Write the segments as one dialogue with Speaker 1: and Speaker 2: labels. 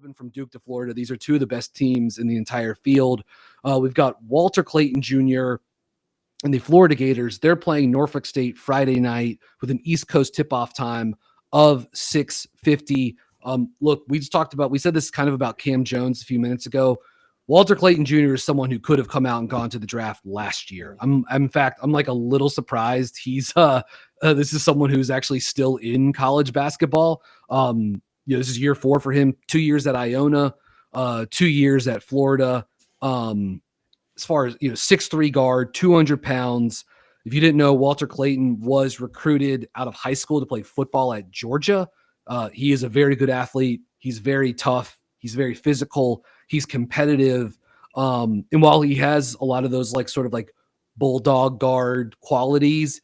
Speaker 1: jumping from Duke to Florida, these are two of the best teams in the entire field. We've got Walter Clayton Jr. and the Florida Gators. They're playing Norfolk State Friday night with an East Coast tip-off time of 6:50. Look, we said this kind of about Cam Jones a few minutes ago. Walter Clayton Jr. is someone who could have come out and gone to the draft last year. I'm like a little surprised he's this is someone who's actually still in college basketball. This is year 4 for him, 2 years at Iona, 2 years at Florida. As far as 6'3" guard, 200 pounds. If you didn't know, Walter Clayton was recruited out of high school to play football at Georgia. He is a very good athlete. He's very tough. He's very physical. He's competitive. And while he has a lot of those sort of bulldog guard qualities,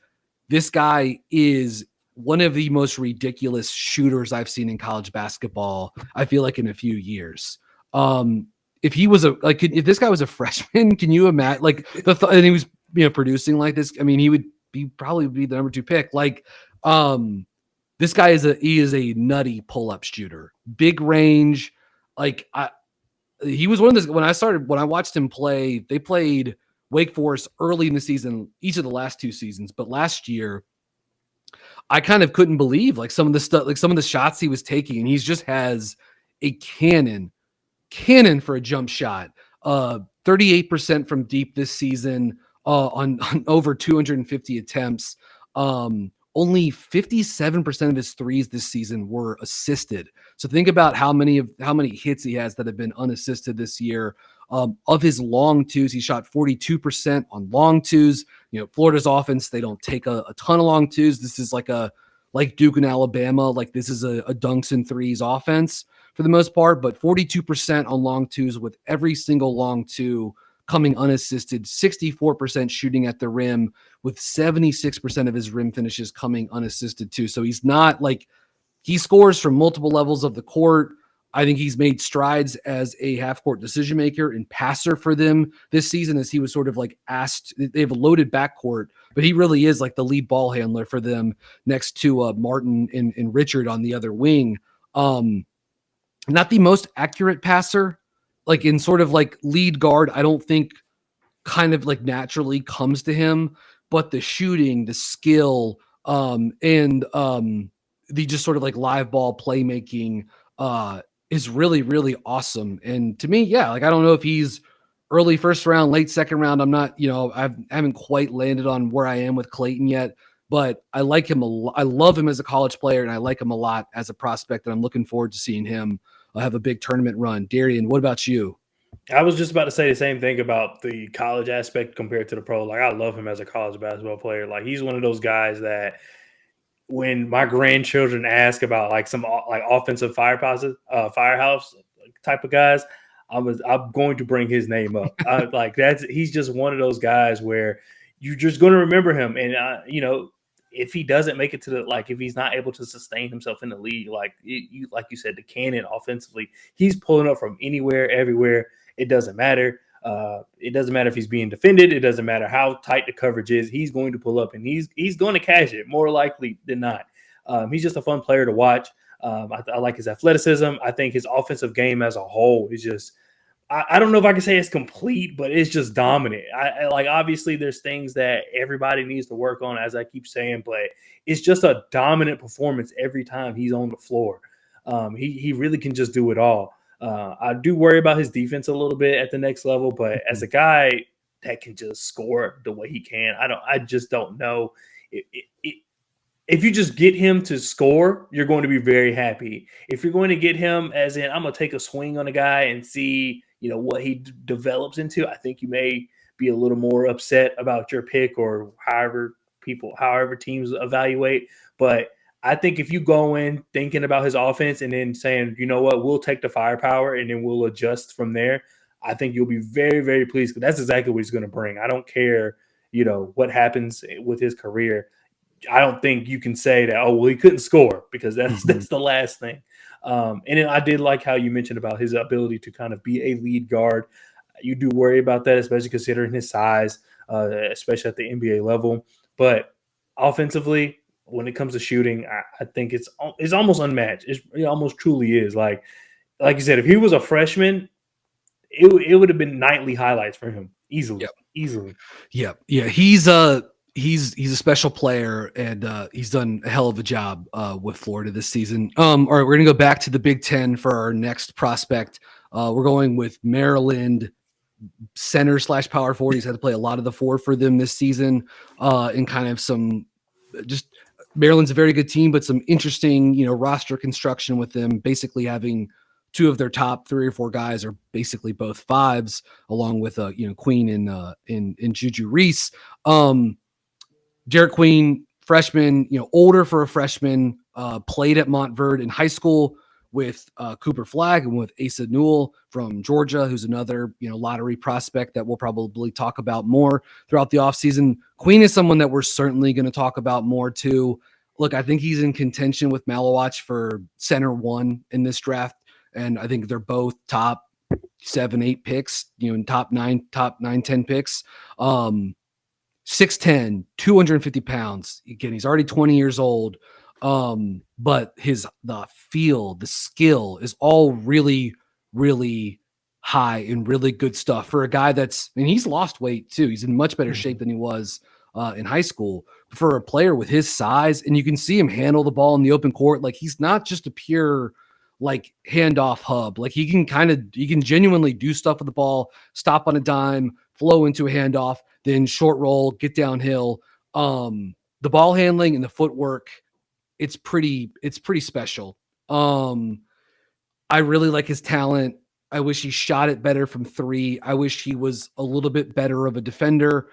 Speaker 1: this guy is one of the most ridiculous shooters I've seen in college basketball, I feel like, in a few years. If he was if this guy was a freshman, can you imagine and he was producing like this? I mean, he probably be the number 2 pick. This guy is a nutty pull-up shooter, big range. He was one of those when I watched him play. They played Wake Forest early in the season, each of the last 2 seasons, but last year I kind of couldn't believe some of the stuff, some of the shots he was taking, and he just has a cannon for a jump shot. 38% from deep this season, on over 250 attempts. Only 57% of his threes this season were assisted. So think about how many hits he has that have been unassisted this year. Of his long twos, he shot 42% on long twos. Florida's offense, they don't take a ton of long twos. This is like Duke and Alabama. This is a dunks and threes offense for the most part, but 42% on long twos, with every single long two coming unassisted, 64% shooting at the rim, with 76% of his rim finishes coming unassisted too. So he's not he scores from multiple levels of the court. I think he's made strides as a half-court decision maker and passer for them this season, as he was sort of asked. They have a loaded backcourt, but he really is the lead ball handler for them next to Martin and Richard on the other wing. Not the most accurate passer, in sort of lead guard, I don't think kind of naturally comes to him, but the shooting, the skill, and the just sort of live ball playmaking is really, really awesome. And to me, I don't know if he's early first round, late second round. I'm not, I haven't quite landed on where I am with Clayton yet, but I like him I love him as a college player, and I like him a lot as a prospect, and I'm looking forward to seeing him have a big tournament run. Darian, what about you?
Speaker 2: I was just about to say the same thing about the college aspect compared to the pro. I love him as a college basketball player. He's one of those guys that when my grandchildren ask about some offensive firehouse type of guys, I'm going to bring his name up. He's just one of those guys where you're just going to remember him. And if he doesn't make it to if he's not able to sustain himself in the league, you said, the cannon offensively, he's pulling up from anywhere, everywhere. It doesn't matter. It doesn't matter if he's being defended. It doesn't matter how tight the coverage is. He's going to pull up, and he's going to cash it more likely than not. He's just a fun player to watch. I like his athleticism. I think his offensive game as a whole is just, I don't know if I can say it's complete, but it's just dominant. Obviously there's things that everybody needs to work on, as I keep saying, but it's just a dominant performance every time he's on the floor. He really can just do it all. I do worry about his defense a little bit at the next level, but as a guy that can just score the way he can, I just don't know. If you just get him to score, you're going to be very happy. If you're going to get him as in, I'm going to take a swing on a guy and see, what he develops into, I think you may be a little more upset about your pick, or however teams evaluate. But I think if you go in thinking about his offense and then saying, you know what, we'll take the firepower and then we'll adjust from there, I think you'll be very, very pleased, because that's exactly what he's going to bring. I don't care, what happens with his career. I don't think you can say that, oh, well, he couldn't score, because that's the last thing. And then I did like how you mentioned about his ability to kind of be a lead guard. You do worry about that, especially considering his size, especially at the NBA level. But offensively, when it comes to shooting, I think it's almost unmatched. It almost truly is. like you said, if he was a freshman, it would have been nightly highlights for him easily.
Speaker 1: Yeah. He's a special player, and he's done a hell of a job with Florida this season. All right, we're gonna go back to the Big Ten for our next prospect. We're going with Maryland center / power forward. He's had to play a lot of the four for them this season, and kind of some just Maryland's a very good team, but some interesting, roster construction with them basically having two of their top 3 or 4 guys are basically both fives, along with Queen and Juju Reese. Derik Queen, freshman, older for a freshman, played at Montverde in high school with Cooper Flagg and with Asa Newell from Georgia, who's another, lottery prospect that we'll probably talk about more throughout the offseason. Queen is someone that we're certainly going to talk about more too. Look, I think he's in contention with Malawach for center 1 in this draft. And I think they're both top 7, 8 picks, top 9, 10 picks. 6'10", 250 pounds. Again, he's already 20 years old. But the feel, the skill is all really, really high and really good stuff for a guy he's lost weight too. He's in much better shape than he was in high school. For a player with his size, and you can see him handle the ball in the open court. Like, he's not just a pure handoff hub. Like, he can genuinely do stuff with the ball, stop on a dime, flow into a handoff, then short roll, get downhill. The ball handling and the footwork, it's pretty special. I really like his talent. I wish he shot it better from 3. I wish he was a little bit better of a defender.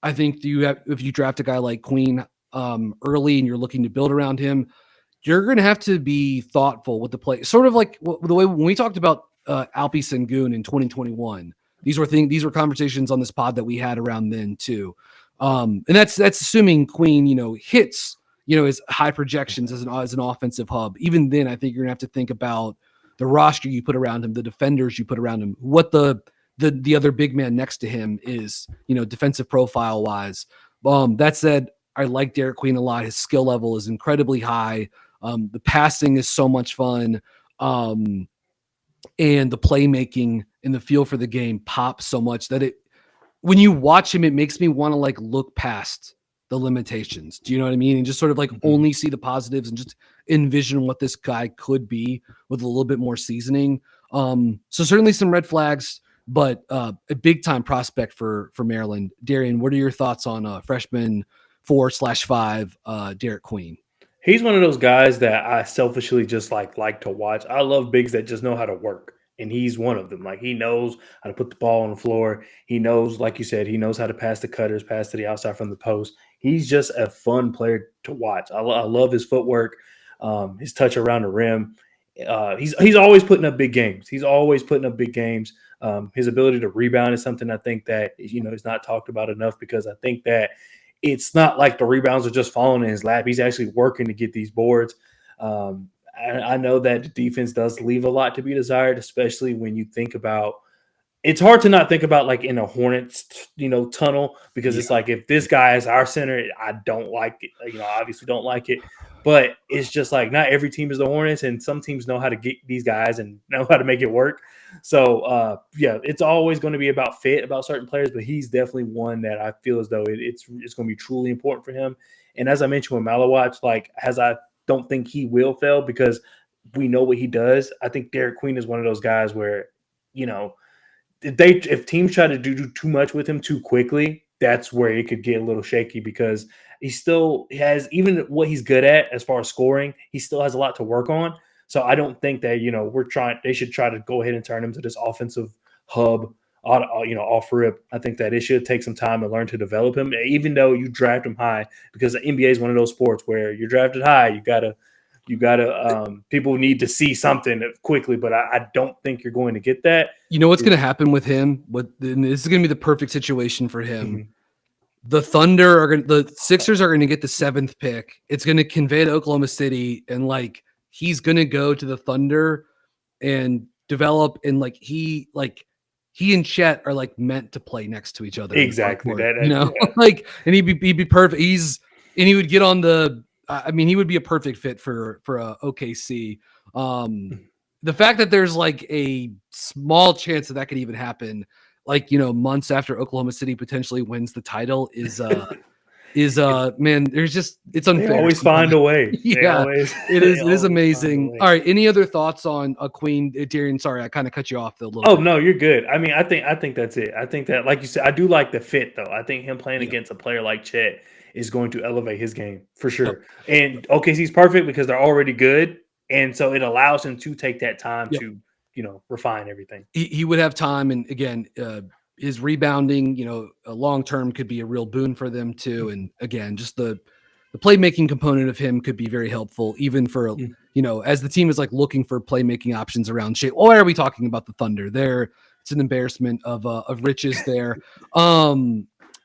Speaker 1: I think if you draft a guy like Queen early and you're looking to build around him, you're going to have to be thoughtful with the play. Sort of like the way when we talked about Alpi Sengun in 2021. These were conversations on this pod that we had around then too. And that's assuming Queen, hits, his high projections as an offensive hub. Even then, I think you're gonna have to think about the roster you put around him, the defenders you put around him, what the other big man next to him is, defensive profile wise. That said, I like Derik Queen a lot. His skill level is incredibly high. The passing is so much fun. And the playmaking and the feel for the game pops so much that when you watch him, it makes me want to look past the limitations. Do you know what I mean? And just sort of only see the positives and just envision what this guy could be with a little bit more seasoning. So certainly some red flags, but a big time prospect for Maryland. Darian, what are your thoughts on freshman 4/5 Derik Queen?
Speaker 2: He's one of those guys that I selfishly just like to watch. I love bigs that just know how to work, and he's one of them. Like, he knows how to put the ball on the floor. He knows, like you said, he knows how to pass the cutters, pass to the outside from the post. He's just a fun player to watch. I love his footwork, his touch around the rim. He's always putting up big games. His ability to rebound is something I think that is not talked about enough, because I think that it's not like the rebounds are just falling in his lap. He's actually working to get these boards. I know that the defense does leave a lot to be desired, especially when you think about – it's hard to not think about in a Hornets, tunnel, because it's like, if this guy is our center, I don't like it. Obviously don't like it. But it's just like, not every team is the Hornets, and some teams know how to get these guys and know how to make it work. So, it's always going to be about fit, about certain players, but he's definitely one that I feel as though it's going to be truly important for him. And as I mentioned with Malawach, I don't think he will fail, because we know what he does. I think Derik Queen is one of those guys where, if teams try to do too much with him too quickly, that's where it could get a little shaky, because he still has, even what he's good at as far as scoring, he still has a lot to work on. So I don't think that, they should try to go ahead and turn him to this offensive hub, off rip. I think that it should take some time to learn to develop him, even though you draft him high, because the NBA is one of those sports where you're drafted high, you gotta people need to see something quickly, but I don't think you're going to get that.
Speaker 1: You know what's going to happen with him? This is going to be the perfect situation for him.
Speaker 2: Mm-hmm.
Speaker 1: The Sixers are going to get the 7th pick. It's going to convey to Oklahoma City, and he's going to go to the Thunder and develop, and he and Chet are meant to play next to each other.
Speaker 2: Exactly.
Speaker 1: And he'd be perfect. He would get on the. He would be a perfect fit for OKC. The fact that there's like a small chance that could even happen, like, months after Oklahoma City potentially wins the title is man, it's
Speaker 2: They
Speaker 1: unfair
Speaker 2: always
Speaker 1: sometimes.
Speaker 2: find a way.
Speaker 1: Yeah, it
Speaker 2: They
Speaker 1: is
Speaker 2: always find a
Speaker 1: amazing.
Speaker 2: way.
Speaker 1: All right, any other thoughts on a Queen? Darian, sorry, I kind of cut you off a little
Speaker 2: Oh
Speaker 1: bit.
Speaker 2: no, you're good. I mean, I think that's it. I think that, like you said, I do like the fit though. I think him playing
Speaker 1: Yeah.
Speaker 2: against a player like Chet is going to elevate his game for
Speaker 1: Yep.
Speaker 2: sure. And OKC's perfect because they're already good, and so it allows him to take that time
Speaker 1: Yep.
Speaker 2: to refine everything.
Speaker 1: He would have time, and again, his rebounding, long term could be a real boon for them too. And again, just the playmaking component of him could be very helpful, even for as the team is like looking for playmaking options around Shea. Why are we talking about the Thunder? It's an embarrassment of riches there.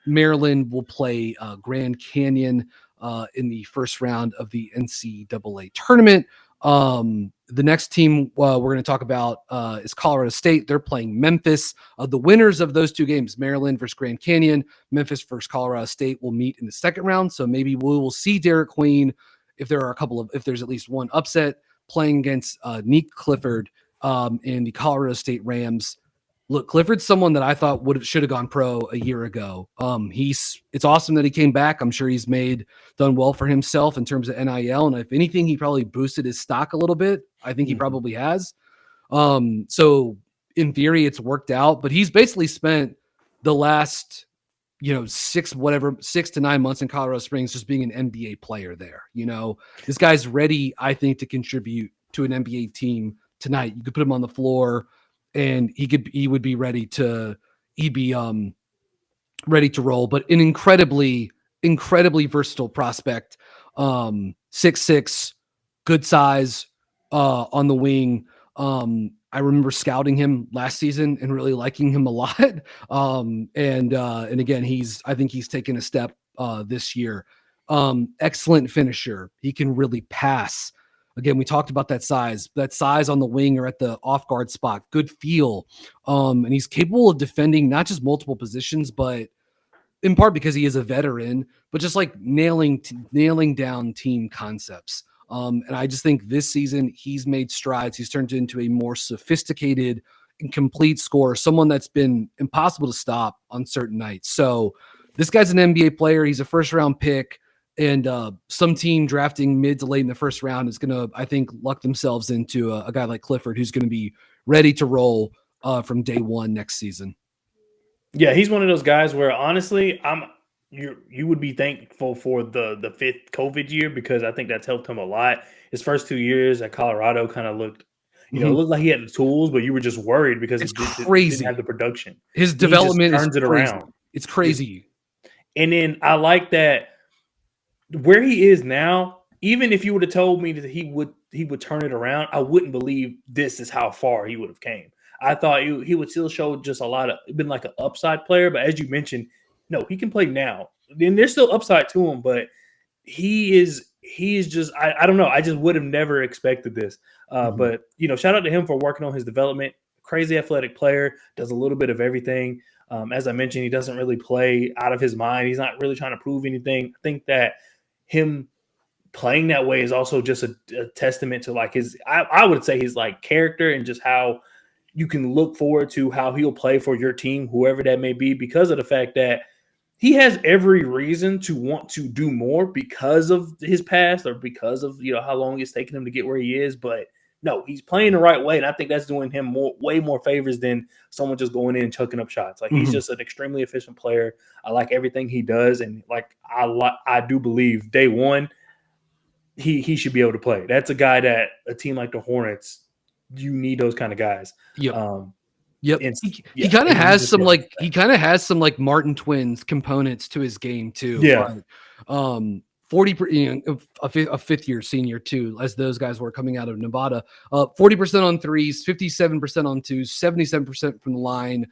Speaker 1: Maryland will play Grand Canyon in the first round of the NCAA tournament. The next team we're going to talk about is Colorado State. They're playing Memphis. The winners of those two games, Maryland versus Grand Canyon, Memphis versus Colorado State, will meet in the second round. So maybe we will see Derik Queen if there's at least one upset, playing against Nique Clifford and the Colorado State Rams. Look, Clifford's someone that I thought should have gone pro a year ago. It's awesome that he came back. I'm sure he's done well for himself in terms of NIL, and if anything, he probably boosted his stock a little bit. I think he probably has. So in theory, it's worked out, but he's basically spent the last 6 to 9 months in Colorado Springs just being an NBA player there. This guy's ready, I think, to contribute to an NBA team tonight. You could put him on the floor, and he would be ready to ready to roll. But an incredibly versatile prospect. 6'6", good size on the wing. I remember scouting him last season and really liking him a lot. And again, I think he's taken a step this year. Excellent finisher. He can really pass. Again, we talked about that size on the wing or at the off guard spot. Good feel. And he's capable of defending not just multiple positions, but in part because he is a veteran, but just like nailing down team concepts. And I just think this season he's made strides. He's turned into a more sophisticated and complete scorer, someone that's been impossible to stop on certain nights. So this guy's an NBA player. He's a first round pick, and some team drafting mid to late in the first round is going to, I think, luck themselves into a guy like Clifford, who's going to be ready to roll from day one next season.
Speaker 2: Yeah, he's one of those guys where honestly, you would be thankful for the fifth COVID year because I think that's helped him a lot. His first 2 years at Colorado kind of looked, it looked like he had the tools, but you were just worried because
Speaker 1: it's
Speaker 2: he
Speaker 1: crazy.
Speaker 2: didn't have the production.
Speaker 1: His development
Speaker 2: turns it
Speaker 1: crazy.
Speaker 2: around.
Speaker 1: It's crazy.
Speaker 2: And then I like that where he is now. Even if you would have told me that he would turn it around, I wouldn't believe this is how far he would have came. I thought he would still show just been like an upside player, but as you mentioned, no, he can play now. And there's still upside to him, but he is just I don't know. I just would have never expected this. But shout out to him for working on his development. Crazy athletic player, does a little bit of everything. As I mentioned, he doesn't really play out of his mind. He's not really trying to prove anything. I think that him playing that way is also just a testament to like I would say his like character and just how you can look forward to how he'll play for your team, whoever that may be, because of the fact that he has every reason to want to do more because of his past or because of how long it's taken him to get where he is. But no, he's playing the right way, and I think that's doing him way more favors than someone just going in and chucking up shots. Like he's just an extremely efficient player. I like everything he does, and like I do believe day one he should be able to play. That's a guy that a team like the Hornets, you need those kind of guys.
Speaker 1: Yep. He kind of has some like Martin Twins components to his game too.
Speaker 2: Yeah.
Speaker 1: But, 40, a fifth year senior too, as those guys were coming out of Nevada. 40% on threes, 57% on twos, 77% from the line.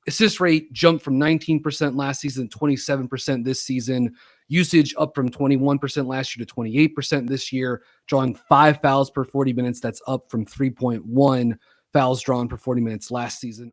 Speaker 1: Assist rate jumped from 19% last season, 27% this season. Usage up from 21% last year to 28% this year. Drawing 5 fouls per 40 minutes. That's up from 3.1 fouls drawn per 40 minutes last season.